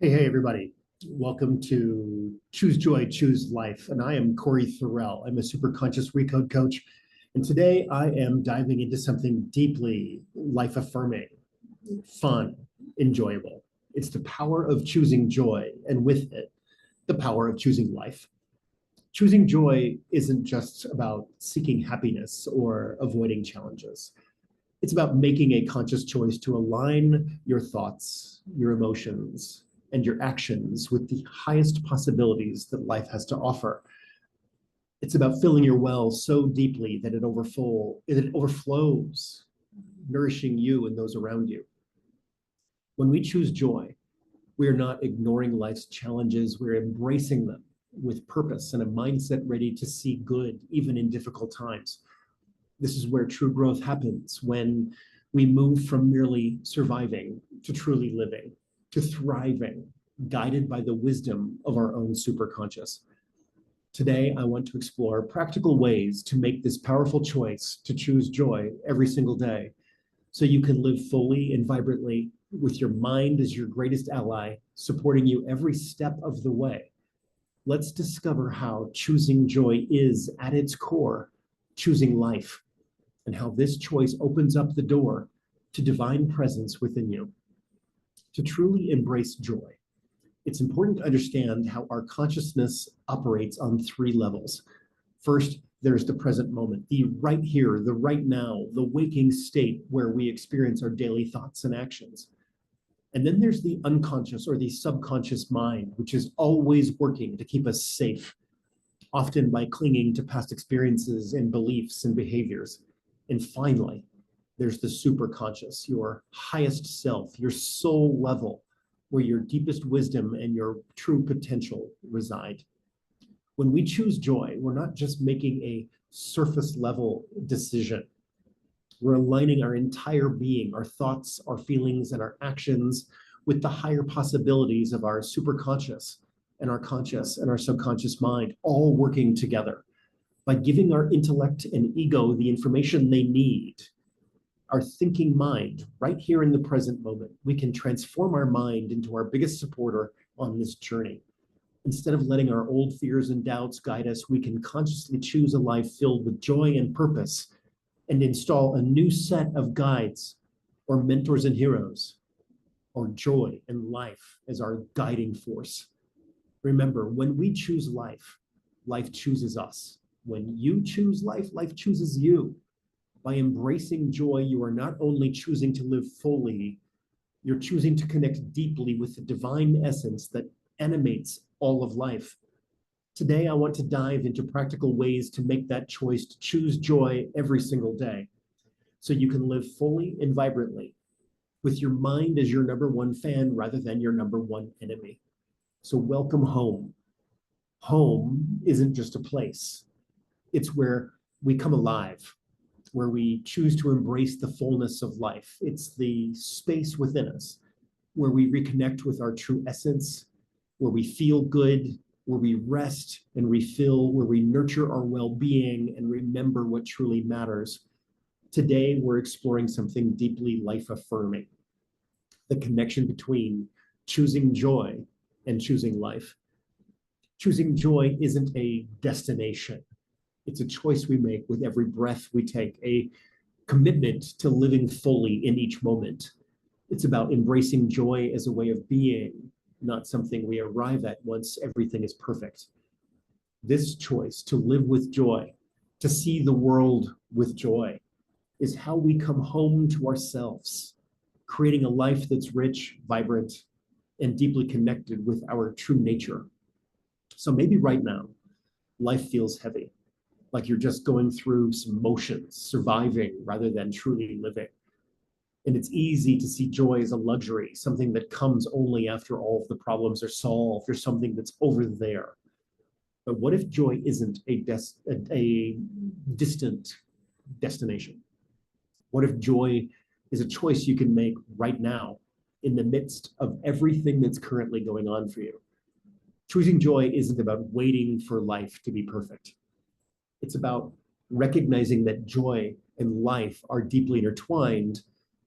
Hey, everybody. Welcome to Choose Joy, Choose Life. And I am Cory Thorell. I'm a Super Conscious Recode coach. And today I am diving into something deeply life affirming, fun, enjoyable. It's the power of choosing joy, and with it, the power of choosing life. Choosing joy isn't just about seeking happiness or avoiding challenges. It's about making a conscious choice to align your thoughts, your emotions, and your actions with the highest possibilities that life has to offer. It's about filling your well so deeply that it overflows, nourishing you and those around you. When we choose joy, we are not ignoring life's challenges, we're embracing them with purpose and a mindset ready to see good even in difficult times. This is where true growth happens, when we move from merely surviving to truly living, to thriving, guided by the wisdom of our own superconscious. Today, I want to explore practical ways to make this powerful choice to choose joy every single day so you can live fully and vibrantly with your mind as your greatest ally, supporting you every step of the way. Let's discover how choosing joy is, at its core, choosing life, and how this choice opens up the door to divine presence within you. To truly embrace joy, it's important to understand how our consciousness operates on three levels. First, there's the present moment, the right here, the right now, the waking state where we experience our daily thoughts and actions. And then there's the unconscious or the subconscious mind, which is always working to keep us safe, often by clinging to past experiences and beliefs and behaviors. And finally, there's the super conscious, your highest self, your soul level, where your deepest wisdom and your true potential reside. When we choose joy, we're not just making a surface level decision. We're aligning our entire being, our thoughts, our feelings, and our actions with the higher possibilities of our superconscious and our conscious and our subconscious mind, all working together. By giving our intellect and ego the information they need, our thinking mind, right here in the present moment, we can transform our mind into our biggest supporter on this journey. Instead of letting our old fears and doubts guide us, we can consciously choose a life filled with joy and purpose and install a new set of guides or mentors and heroes or joy and life as our guiding force. Remember, when we choose life, life chooses us. When you choose life, life chooses you. By embracing joy, you are not only choosing to live fully, you're choosing to connect deeply with the divine essence that animates all of life. Today, I want to dive into practical ways to make that choice to choose joy every single day so you can live fully and vibrantly with your mind as your number one fan rather than your number one enemy. So, welcome home. Home isn't just a place, it's where we come alive, where we choose to embrace the fullness of life. It's the space within us where we reconnect with our true essence, where we feel good, where we rest and refill, where we nurture our well being and remember what truly matters. Today, we're exploring something deeply life affirming, the connection between choosing joy and choosing life. Choosing joy isn't a destination, it's a choice we make with every breath we take, a commitment to living fully in each moment. It's about embracing joy as a way of being, not something we arrive at once everything is perfect. This choice to live with joy, to see the world with joy, is how we come home to ourselves, creating a life that's rich, vibrant, and deeply connected with our true nature. So maybe right now, life feels heavy, like you're just going through some motions, surviving rather than truly living. And it's easy to see joy as a luxury, something that comes only after all of the problems are solved, or something that's over there. But what if joy isn't a distant destination? What if joy is a choice you can make right now in the midst of everything that's currently going on for you? Choosing joy isn't about waiting for life to be perfect. It's about recognizing that joy and life are deeply intertwined,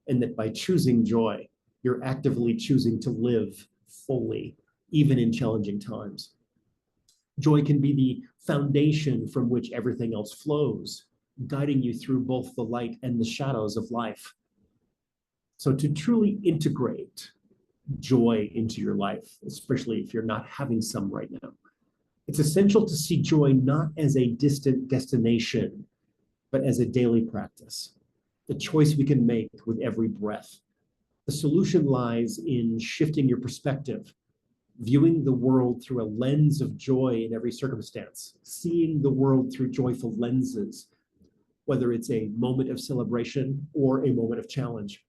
and that by choosing joy, you're actively choosing to live fully, even in challenging times. Joy can be the foundation from which everything else flows, guiding you through both the light and the shadows of life. So to truly integrate joy into your life, especially if you're not having some right now, it's essential to see joy not as a distant destination, but as a daily practice, the choice we can make with every breath. The solution lies in shifting your perspective, viewing the world through a lens of joy in every circumstance, seeing the world through joyful lenses, whether it's a moment of celebration or a moment of challenge.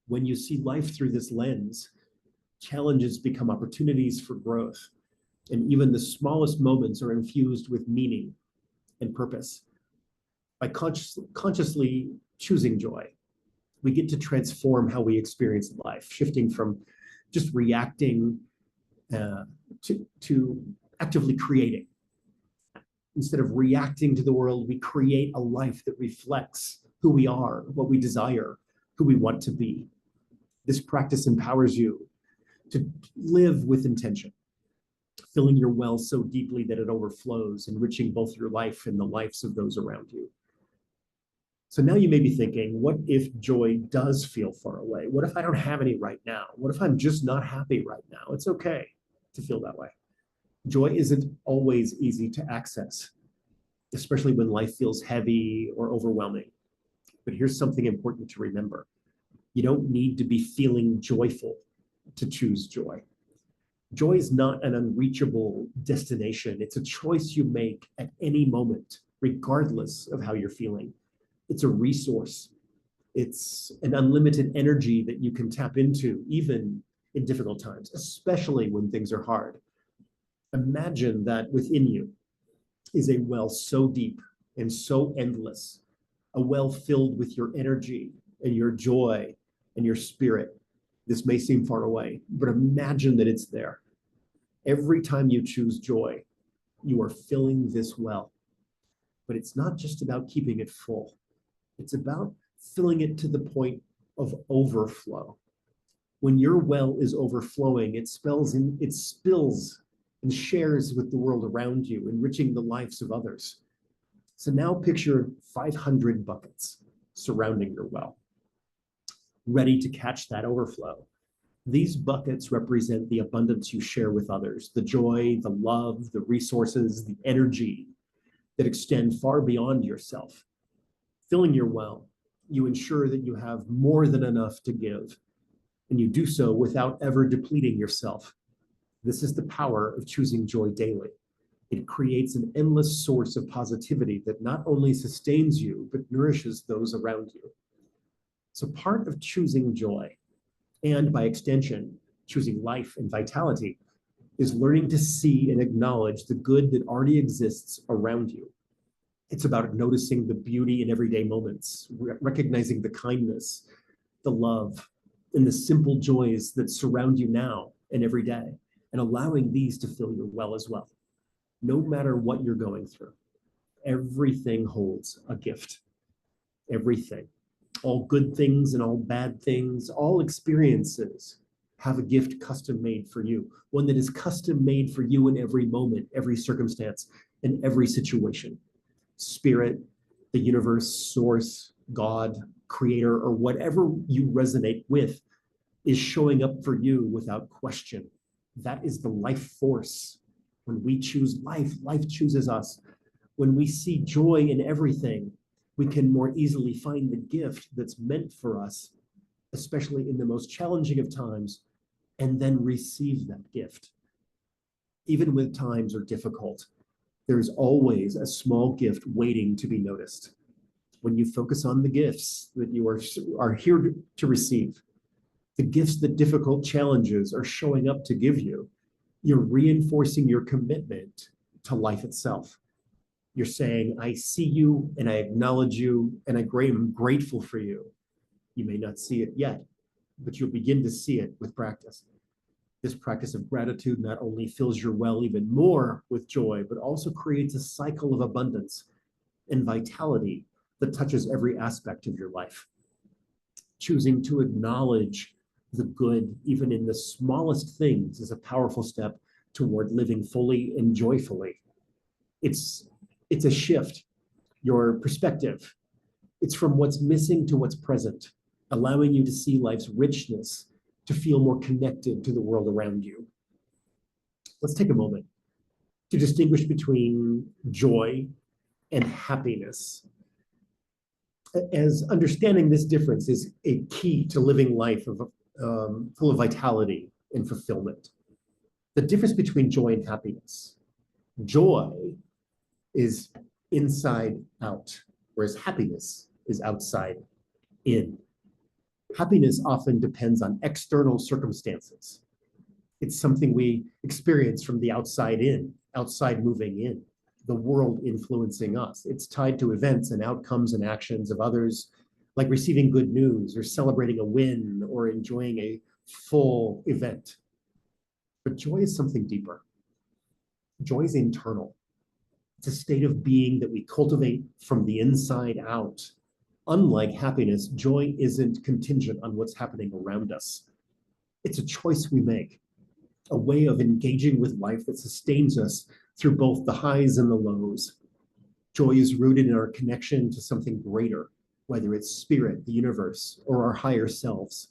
When you see life through this lens, challenges become opportunities for growth, and even the smallest moments are infused with meaning and purpose. By consciously choosing joy, we get to transform how we experience life, shifting from just reacting to actively creating. Instead of reacting to the world, we create a life that reflects who we are, what we desire, who we want to be. This practice empowers you to live with intention, filling your well so deeply that it overflows, enriching both your life and the lives of those around you. So now you may be thinking, what if joy does feel far away? What if I don't have any right now? What if I'm just not happy right now? It's okay to feel that way. Joy isn't always easy to access, especially when life feels heavy or overwhelming. But here's something important to remember. You don't need to be feeling joyful to choose joy. Joy is not an unreachable destination. It's a choice you make at any moment, regardless of how you're feeling. It's a resource. It's an unlimited energy that you can tap into, even in difficult times, especially when things are hard. Imagine that within you is a well so deep and so endless, a well filled with your energy and your joy and your spirit. This may seem far away, but imagine that it's there. Every time you choose joy, you are filling this well. But it's not just about keeping it full. It's about filling it to the point of overflow. When your well is overflowing, it spills and shares with the world around you, enriching the lives of others. So now picture 500 buckets surrounding your well, ready to catch that overflow. These buckets represent the abundance you share with others, the joy, the love, the resources, the energy that extend far beyond yourself. Filling your well, you ensure that you have more than enough to give, and you do so without ever depleting yourself. This is the power of choosing joy daily. It creates an endless source of positivity that not only sustains you, but nourishes those around you. So part of choosing joy, and by extension, choosing life and vitality, is learning to see and acknowledge the good that already exists around you. It's about noticing the beauty in everyday moments, recognizing the kindness, the love, and the simple joys that surround you now and every day, and allowing these to fill your well as well. No matter what you're going through, everything holds a gift. Everything. All good things and all bad things, all experiences have a gift custom made for you, one that is custom made for you in every moment, every circumstance, and every situation. Spirit, the universe, source, God, creator, or whatever you resonate with is showing up for you without question. That is the life force. When we choose life, life chooses us. When we see joy in everything, we can more easily find the gift that's meant for us, especially in the most challenging of times, and then receive that gift. Even when times are difficult, there's always a small gift waiting to be noticed. When you focus on the gifts that you are here to receive, the gifts that difficult challenges are showing up to give you, you're reinforcing your commitment to life itself. You're saying, I see you and I acknowledge you and I'm grateful for you. You may not see it yet, but you'll begin to see it with practice. This practice of gratitude not only fills your well even more with joy, but also creates a cycle of abundance and vitality that touches every aspect of your life. Choosing to acknowledge the good, even in the smallest things, is a powerful step toward living fully and joyfully. It's a shift, your perspective. It's from what's missing to what's present, allowing you to see life's richness, to feel more connected to the world around you. Let's take a moment to distinguish between joy and happiness, as understanding this difference is a key to living life full of vitality and fulfillment. The difference between joy and happiness. Joy is inside out, whereas happiness is outside in. Happiness often depends on external circumstances. It's something we experience from the outside in, outside moving in, the world influencing us. It's tied to events and outcomes and actions of others, like receiving good news or celebrating a win or enjoying a full event. But joy is something deeper. Joy is internal. It's a state of being that we cultivate from the inside out. Unlike happiness, joy isn't contingent on what's happening around us. It's a choice we make, a way of engaging with life that sustains us through both the highs and the lows. Joy is rooted in our connection to something greater, whether it's spirit, the universe, or our higher selves.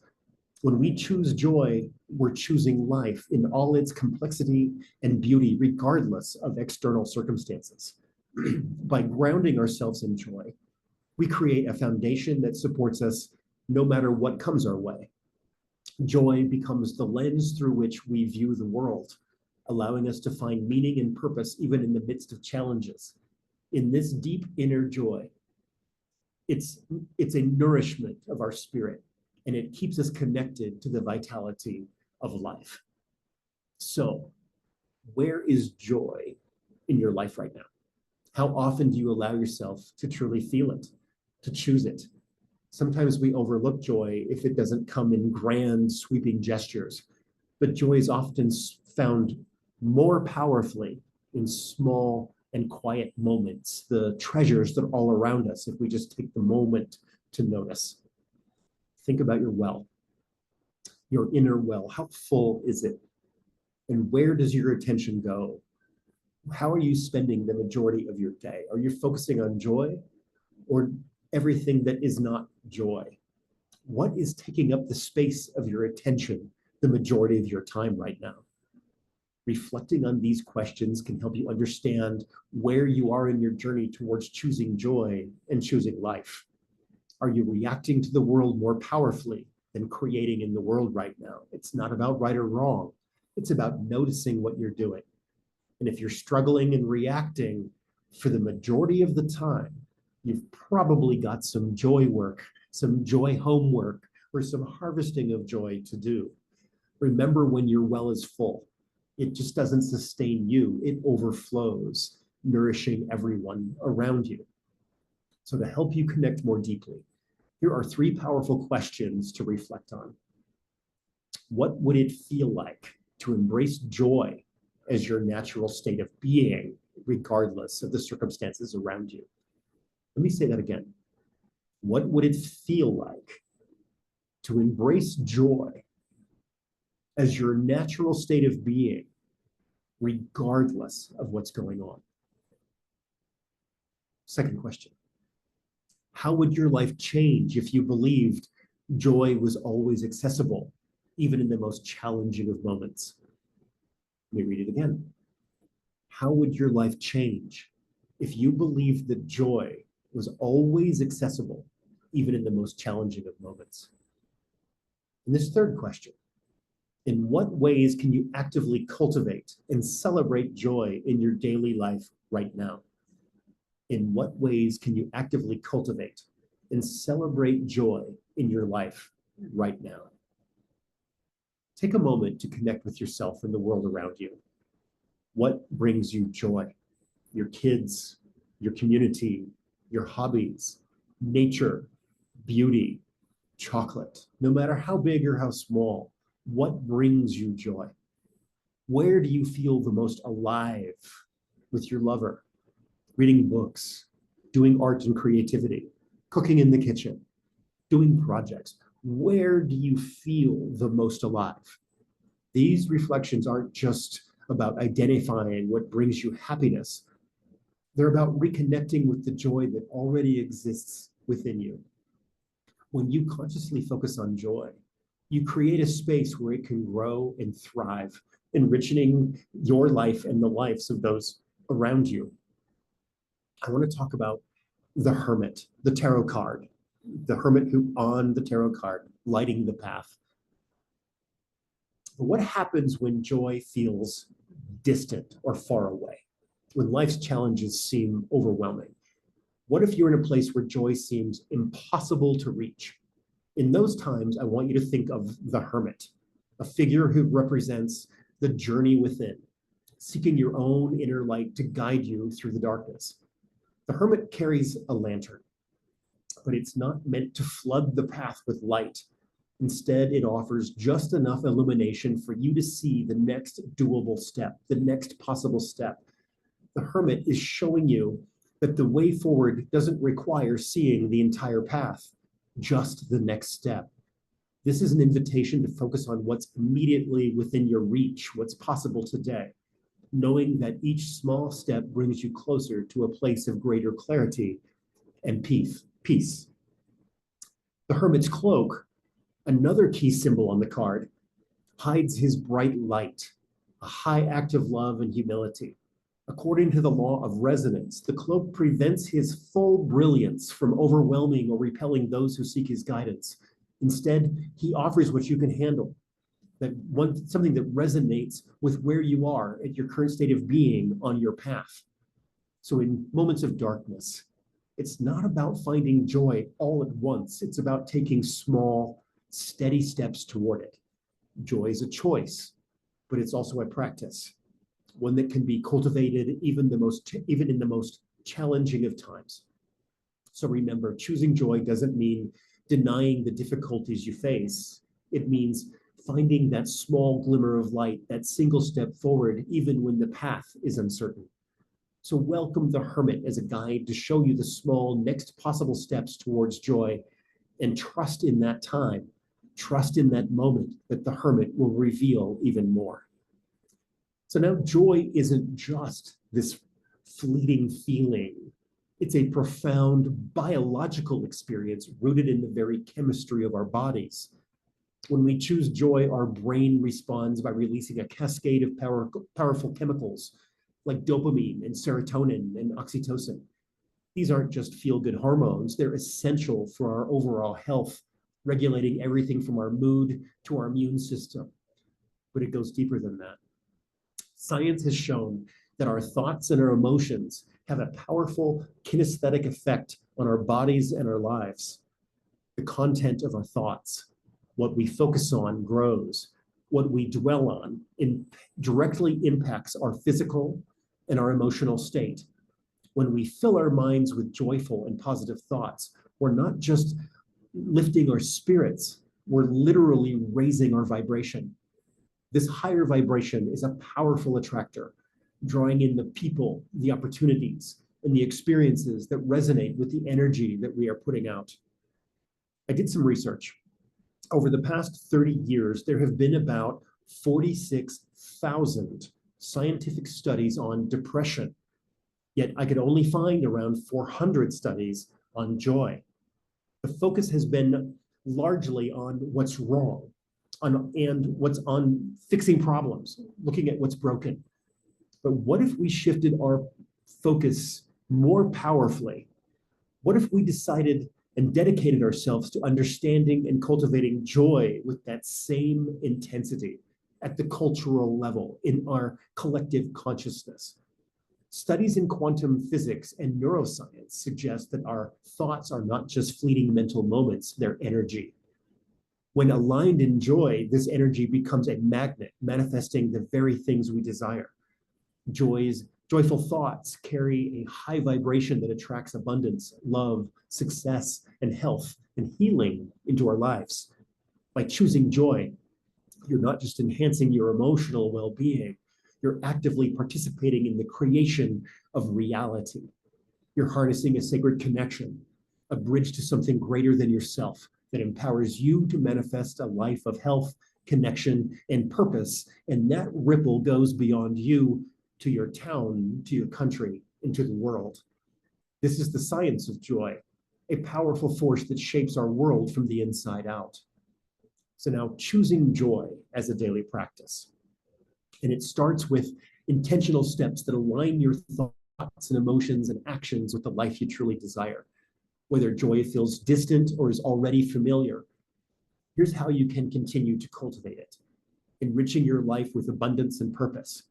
When we choose joy, we're choosing life in all its complexity and beauty, regardless of external circumstances. By grounding ourselves in joy, we create a foundation that supports us no matter what comes our way. Joy becomes the lens through which we view the world, allowing us to find meaning and purpose even in the midst of challenges. In this deep inner joy, it's a nourishment of our spirit, and it keeps us connected to the vitality of life. So, where is joy in your life right now? How often do you allow yourself to truly feel it, to choose it? Sometimes we overlook joy if it doesn't come in grand, sweeping gestures, but joy is often found more powerfully in small and quiet moments, the treasures that are all around us if we just take the moment to notice. Think about your well, your inner well. How full is it? And where does your attention go? How are you spending the majority of your day? Are you focusing on joy or everything that is not joy? What is taking up the space of your attention the majority of your time right now? Reflecting on these questions can help you understand where you are in your journey towards choosing joy and choosing life. Are you reacting to the world more powerfully than creating in the world right now? It's not about right or wrong. It's about noticing what you're doing. And if you're struggling and reacting for the majority of the time, you've probably got some joy work, some joy homework, or some harvesting of joy to do. Remember, when your well is full, it just doesn't sustain you, it overflows, nourishing everyone around you. So to help you connect more deeply, here are 3 powerful questions to reflect on. What would it feel like to embrace joy as your natural state of being, regardless of the circumstances around you? Let me say that again. What would it feel like to embrace joy as your natural state of being, regardless of what's going on? Second question. How would your life change if you believed joy was always accessible, even in the most challenging of moments? Let me read it again. How would your life change if you believed that joy was always accessible, even in the most challenging of moments? And this third question, in what ways can you actively cultivate and celebrate joy in your daily life right now? In what ways can you actively cultivate and celebrate joy in your life right now? Take a moment to connect with yourself and the world around you. What brings you joy? Your kids, your community, your hobbies, nature, beauty, chocolate. No matter how big or how small, what brings you joy? Where do you feel the most alive with your lover? Reading books, doing art and creativity, cooking in the kitchen, doing projects. Where do you feel the most alive? These reflections aren't just about identifying what brings you happiness. They're about reconnecting with the joy that already exists within you. When you consciously focus on joy, you create a space where it can grow and thrive, enriching your life and the lives of those around you. I want to talk about the hermit, the tarot card, the hermit who on the tarot card, lighting the path. But what happens when joy feels distant or far away? When life's challenges seem overwhelming? What if you're in a place where joy seems impossible to reach? In those times, I want you to think of the hermit, a figure who represents the journey within, seeking your own inner light to guide you through the darkness. The hermit carries a lantern, but it's not meant to flood the path with light. Instead, it offers just enough illumination for you to see the next doable step, the next possible step. The hermit is showing you that the way forward doesn't require seeing the entire path, just the next step. This is an invitation to focus on what's immediately within your reach, what's possible today, knowing that each small step brings you closer to a place of greater clarity and peace. The hermit's cloak, another key symbol on the card, hides his bright light, a high act of love and humility. According to the law of resonance, the cloak prevents his full brilliance from overwhelming or repelling those who seek his guidance. Instead, he offers what you can handle, something that resonates with where you are at your current state of being on your path. So in moments of darkness, it's not about finding joy all at once. It's about taking small, steady steps toward it. Joy is a choice, but it's also a practice, one that can be cultivated even in the most challenging of times. So remember, choosing joy doesn't mean denying the difficulties you face. It means finding that small glimmer of light, that single step forward, even when the path is uncertain. So welcome the hermit as a guide to show you the small next possible steps towards joy, and trust in that time, trust in that moment that the hermit will reveal even more. So now joy isn't just this fleeting feeling. It's a profound biological experience rooted in the very chemistry of our bodies. When we choose joy, our brain responds by releasing a cascade of powerful chemicals like dopamine and serotonin and oxytocin. These aren't just feel-good hormones. They're essential for our overall health, regulating everything from our mood to our immune system. But it goes deeper than that. Science has shown that our thoughts and our emotions have a powerful kinesthetic effect on our bodies and our lives. The content of our thoughts, what we focus on, grows. What we dwell on directly impacts our physical and our emotional state. When we fill our minds with joyful and positive thoughts, we're not just lifting our spirits, we're literally raising our vibration. This higher vibration is a powerful attractor, drawing in the people, the opportunities, and the experiences that resonate with the energy that we are putting out. I did some research. Over the past 30 years, there have been about 46,000 scientific studies on depression. Yet I could only find around 400 studies on joy. The focus has been largely on what's wrong, on fixing problems, looking at what's broken. But what if we shifted our focus more powerfully? What if we decided and dedicated ourselves to understanding and cultivating joy with that same intensity at the cultural level in our collective consciousness? Studies in quantum physics and neuroscience suggest that our thoughts are not just fleeting mental moments, they're energy. When aligned in joy, this energy becomes a magnet, manifesting the very things we desire. Joyful thoughts carry a high vibration that attracts abundance, love, success, and health and healing into our lives. By choosing joy, you're not just enhancing your emotional well-being, you're actively participating in the creation of reality. You're harnessing a sacred connection, a bridge to something greater than yourself that empowers you to manifest a life of health, connection, and purpose. And that ripple goes beyond you to your town, to your country, and to the world. This is the science of joy, a powerful force that shapes our world from the inside out. So now choosing joy as a daily practice. And it starts with intentional steps that align your thoughts and emotions and actions with the life you truly desire. Whether joy feels distant or is already familiar, here's how you can continue to cultivate it, enriching your life with abundance and purpose.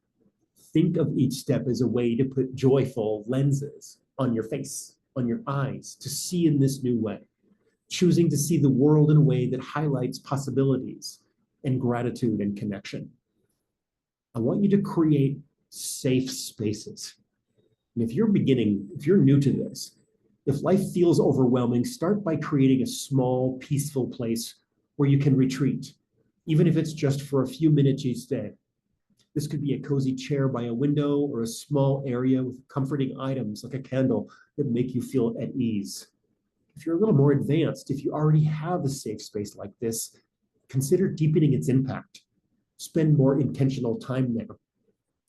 Think of each step as a way to put joyful lenses on your face, on your eyes, to see in this new way, choosing to see the world in a way that highlights possibilities and gratitude and connection. I want you to create safe spaces. And if you're new to this, if life feels overwhelming, start by creating a small, peaceful place where you can retreat, even if it's just for a few minutes each day. This could be a cozy chair by a window or a small area with comforting items like a candle that make you feel at ease. If you're a little more advanced, if you already have a safe space like this, consider deepening its impact. Spend more intentional time there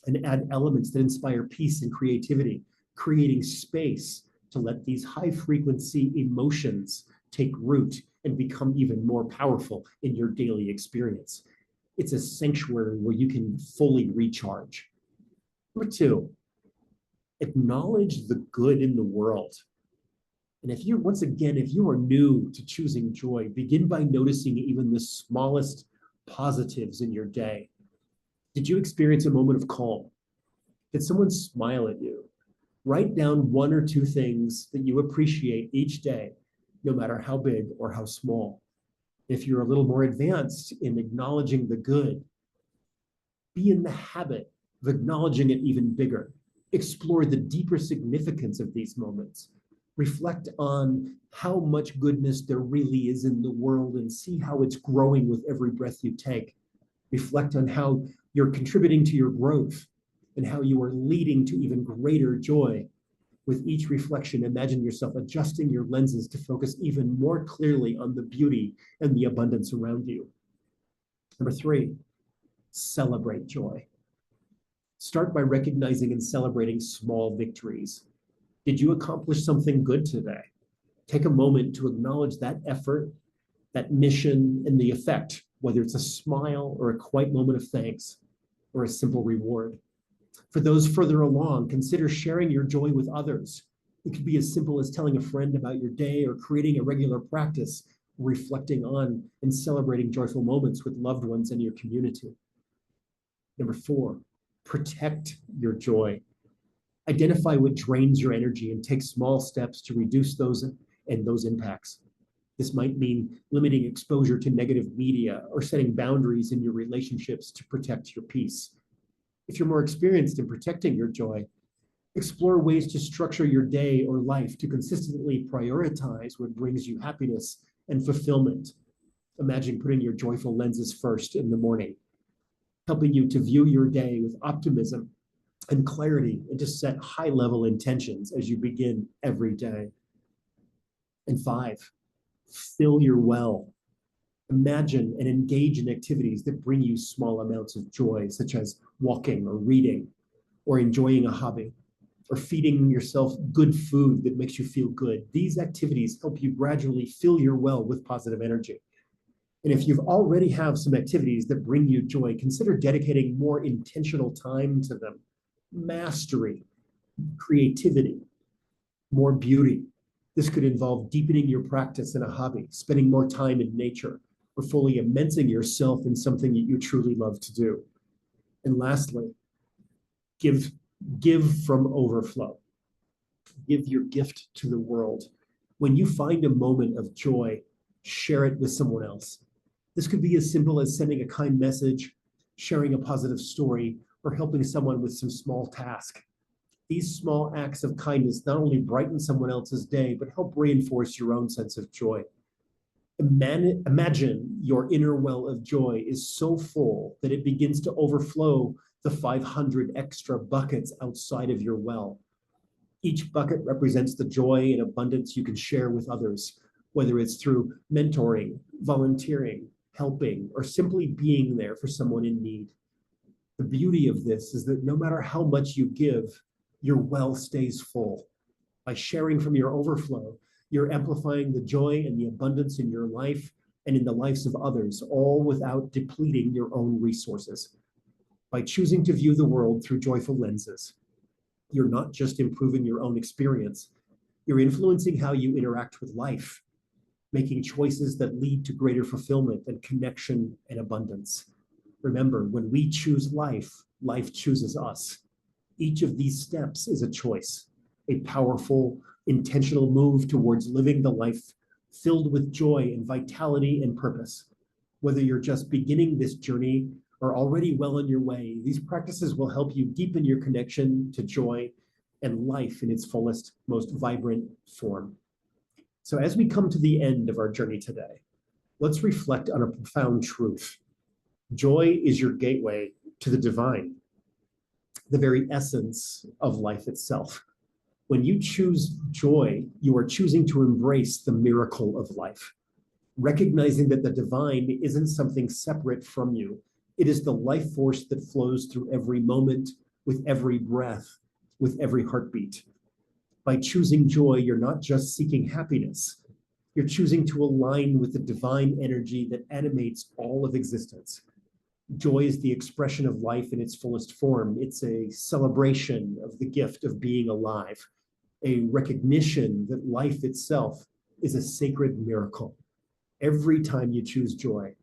and add elements that inspire peace and creativity, creating space to let these high frequency emotions take root and become even more powerful in your daily experience. It's a sanctuary where you can fully recharge. Number two, acknowledge the good in the world. And if you are new to choosing joy, begin by noticing even the smallest positives in your day. Did you experience a moment of calm? Did someone smile at you? Write down one or two things that you appreciate each day, no matter how big or how small. If you're a little more advanced in acknowledging the good, be in the habit of acknowledging it even bigger. Explore the deeper significance of these moments. Reflect on how much goodness there really is in the world and see how it's growing with every breath you take. Reflect on how you're contributing to your growth and how you are leading to even greater joy. With each reflection, imagine yourself adjusting your lenses to focus even more clearly on the beauty and the abundance around you. Number three, celebrate joy. Start by recognizing and celebrating small victories. Did you accomplish something good today? Take a moment to acknowledge that effort, that mission, and the effect, whether it's a smile or a quiet moment of thanks or a simple reward. For those further along, consider sharing your joy with others. It could be as simple as telling a friend about your day or creating a regular practice, reflecting on and celebrating joyful moments with loved ones in your community. Number four, protect your joy. Identify what drains your energy and take small steps to reduce those impacts. This might mean limiting exposure to negative media or setting boundaries in your relationships to protect your peace. If you're more experienced in protecting your joy, explore ways to structure your day or life to consistently prioritize what brings you happiness and fulfillment. Imagine putting your joyful lenses first in the morning, helping you to view your day with optimism and clarity and to set high-level intentions as you begin every day. And five, fill your well. Imagine and engage in activities that bring you small amounts of joy, such as walking or reading, or enjoying a hobby, or feeding yourself good food that makes you feel good. These activities help you gradually fill your well with positive energy. And if you've already have some activities that bring you joy, consider dedicating more intentional time to them. Mastery, creativity, more beauty. This could involve deepening your practice in a hobby, spending more time in nature, or fully immersing yourself in something that you truly love to do. And lastly, give from overflow. Give your gift to the world. When you find a moment of joy, share it with someone else. This could be as simple as sending a kind message, sharing a positive story, or helping someone with some small task. These small acts of kindness not only brighten someone else's day, but help reinforce your own sense of joy. Imagine your inner well of joy is so full that it begins to overflow the 500 extra buckets outside of your well. Each bucket represents the joy and abundance you can share with others, whether it's through mentoring, volunteering, helping, or simply being there for someone in need. The beauty of this is that no matter how much you give, your well stays full. By sharing from your overflow, you're amplifying the joy and the abundance in your life and in the lives of others, all without depleting your own resources. By choosing to view the world through joyful lenses, you're not just improving your own experience, you're influencing how you interact with life, making choices that lead to greater fulfillment and connection and abundance. Remember, when we choose life, life chooses us. Each of these steps is a choice, a powerful, intentional move towards living the life filled with joy and vitality and purpose. Whether you're just beginning this journey or already well on your way, these practices will help you deepen your connection to joy and life in its fullest, most vibrant form. So as we come to the end of our journey today, let's reflect on a profound truth. Joy is your gateway to the divine, the very essence of life itself. When you choose joy, you are choosing to embrace the miracle of life, recognizing that the divine isn't something separate from you. It is the life force that flows through every moment, with every breath, with every heartbeat. By choosing joy, you're not just seeking happiness. You're choosing to align with the divine energy that animates all of existence. Joy is the expression of life in its fullest form. It's a celebration of the gift of being alive, a recognition that life itself is a sacred miracle. Every time you choose joy,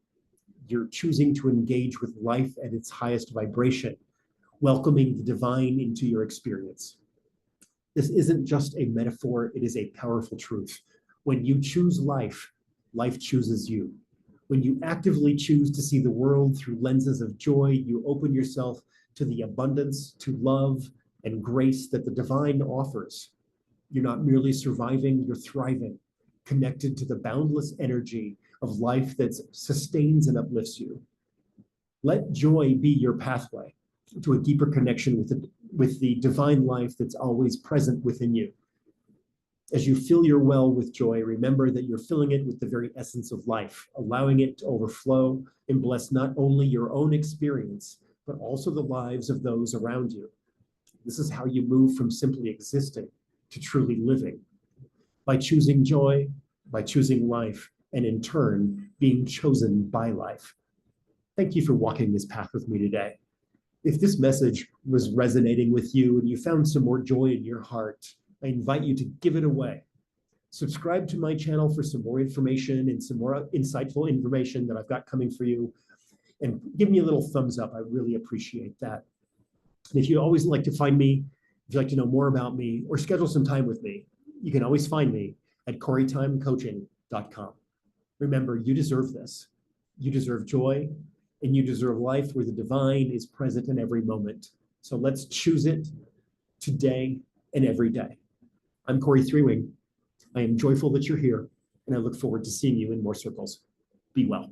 you're choosing to engage with life at its highest vibration, welcoming the divine into your experience. This isn't just a metaphor, it is a powerful truth. When you choose life, life chooses you. When you actively choose to see the world through lenses of joy, you open yourself to the abundance, to love, and grace that the divine offers. You're not merely surviving, you're thriving, connected to the boundless energy of life that sustains and uplifts you. Let joy be your pathway to a deeper connection with the divine life that's always present within you. As you fill your well with joy, remember that you're filling it with the very essence of life, allowing it to overflow and bless not only your own experience, but also the lives of those around you. This is how you move from simply existing to truly living, by choosing joy, by choosing life, and in turn, being chosen by life. Thank you for walking this path with me today. If this message was resonating with you and you found some more joy in your heart, I invite you to give it away. Subscribe to my channel for some more information and some more insightful information that I've got coming for you. And give me a little thumbs up. I really appreciate that. And if you always like to find me, if you'd like to know more about me or schedule some time with me, you can always find me at corytimecoaching.com. Remember, you deserve this. You deserve joy, and you deserve life where the divine is present in every moment. So let's choose it today and every day. I'm Cory Thorell. I am joyful that you're here, and I look forward to seeing you in more circles. Be well.